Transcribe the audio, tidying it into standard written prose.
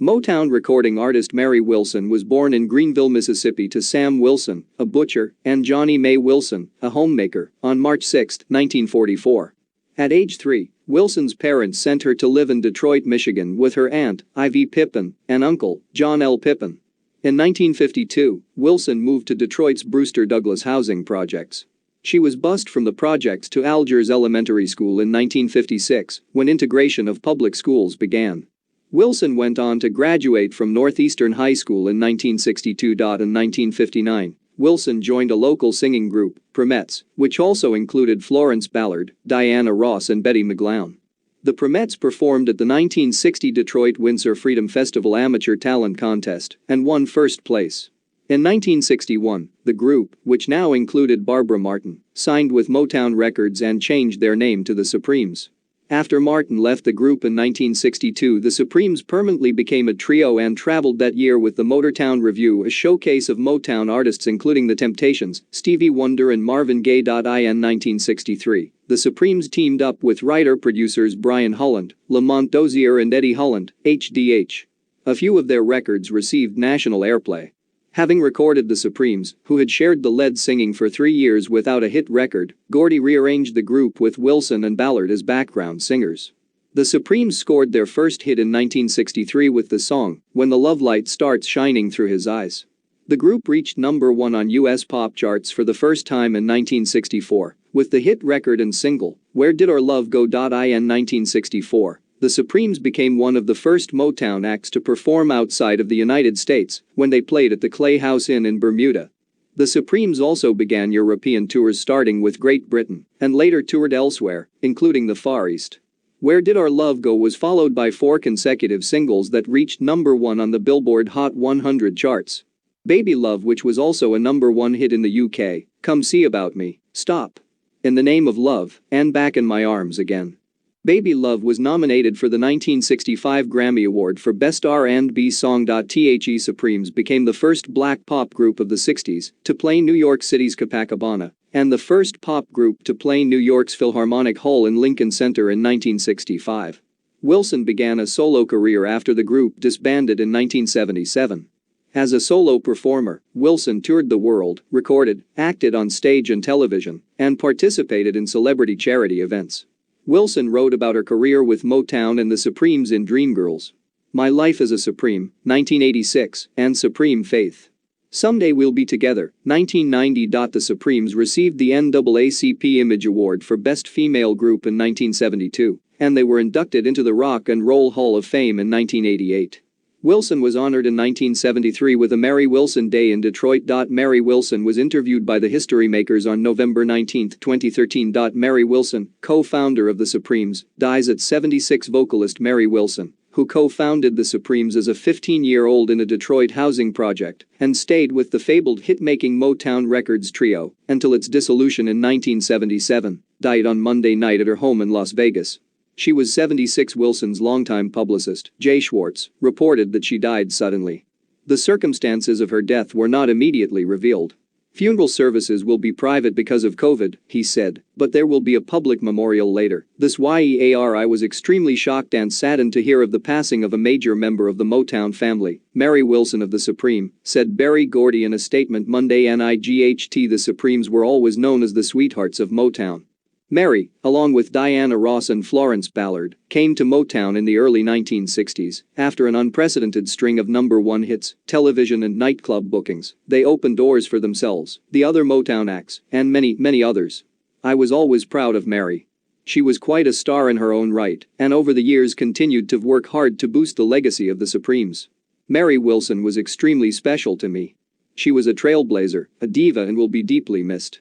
Motown recording artist Mary Wilson was born in Greenville, Mississippi to Sam Wilson, a butcher, and Johnnie Mae Wilson, a homemaker, on March 6, 1944. At age 3, Wilson's parents sent her to live in Detroit, Michigan with her aunt, aPippin, and uncle, John L. Pippin. In 1952, Wilson moved to Detroit's Brewster-Douglass housing projects. She was bused from the projects to Algers Elementary School in 1956, when integration of public schools began. Wilson went on to graduate from Northeastern High School in 1962. In 1959, Wilson joined a local singing group, Primettes, which also included Florence Ballard, Diana Ross and Betty McGlown. The Primettes performed at the 1960 Detroit-Windsor Freedom Festival Amateur Talent Contest and won first place. In 1961, the group, which now included Barbara Martin, signed with Motown Records and changed their name to the Supremes. After Martin left the group in 1962, the Supremes permanently became a trio and traveled that year with the Motortown Revue, a showcase of Motown artists including The Temptations, Stevie Wonder and Marvin Gaye. In 1963, the Supremes teamed up with writer-producers Brian Holland, Lamont Dozier and Eddie Holland, HDH. A few of their records received national airplay. Having recorded the Supremes, who had shared the lead singing for 3 years without a hit record, Gordy rearranged the group with Wilson and Ballard as background singers. The Supremes scored their first hit in 1963 with the song, When the Love Light Starts Shining Through His Eyes. The group reached #1 on U.S. pop charts for the first time in 1964, with the hit record and single, Where Did Our Love Go? In 1964. The Supremes became one of the first Motown acts to perform outside of the United States when they played at the Clay House Inn in Bermuda. The Supremes also began European tours starting with Great Britain and later toured elsewhere, including the Far East. Where Did Our Love Go was followed by 4 consecutive singles that reached #1 on the Billboard Hot 100 charts. Baby Love, which was also a #1 hit in the UK, Come See About Me, Stop, In the Name of Love, and Back in My Arms Again. Baby Love was nominated for the 1965 Grammy Award for Best R&B Song. The Supremes became the first black pop group of the 60s to play New York City's Copacabana and the first pop group to play New York's Philharmonic Hall in Lincoln Center in 1965. Wilson began a solo career after the group disbanded in 1977. As a solo performer, Wilson toured the world, recorded, acted on stage and television, and participated in celebrity charity events. Wilson wrote about her career with Motown and the Supremes in Dreamgirls. My Life as a Supreme, 1986, and Supreme Faith. Someday We'll Be Together, 1990. The Supremes received the NAACP Image Award for Best Female Group in 1972, and they were inducted into the Rock and Roll Hall of Fame in 1988. Wilson was honored in 1973 with a Mary Wilson Day in Detroit. Mary Wilson was interviewed by the History Makers on November 19, 2013. Mary Wilson, co-founder of the Supremes, dies at 76. Vocalist Mary Wilson, who co-founded the Supremes as a 15-year-old in a Detroit housing project and stayed with the fabled hit-making Motown Records trio until its dissolution in 1977, died on Monday night at her home in Las Vegas. She was 76. Wilson's longtime publicist, Jay Schwartz, reported that she died suddenly. The circumstances of her death were not immediately revealed. Funeral services will be private because of COVID, he said, but there will be a public memorial later. This year I was extremely shocked and saddened to hear of the passing of a major member of the Motown family, Mary Wilson of the Supreme, said Berry Gordy in a statement Monday. The Supremes were always known as the sweethearts of Motown. Mary, along with Diana Ross and Florence Ballard, came to Motown in the early 1960s after an unprecedented string of #1 hits, television and nightclub bookings. They opened doors for themselves, the other Motown acts, and many others. I was always proud of Mary. She was quite a star in her own right and over the years continued to work hard to boost the legacy of the Supremes. Mary Wilson was extremely special to me. She was a trailblazer, a diva and will be deeply missed.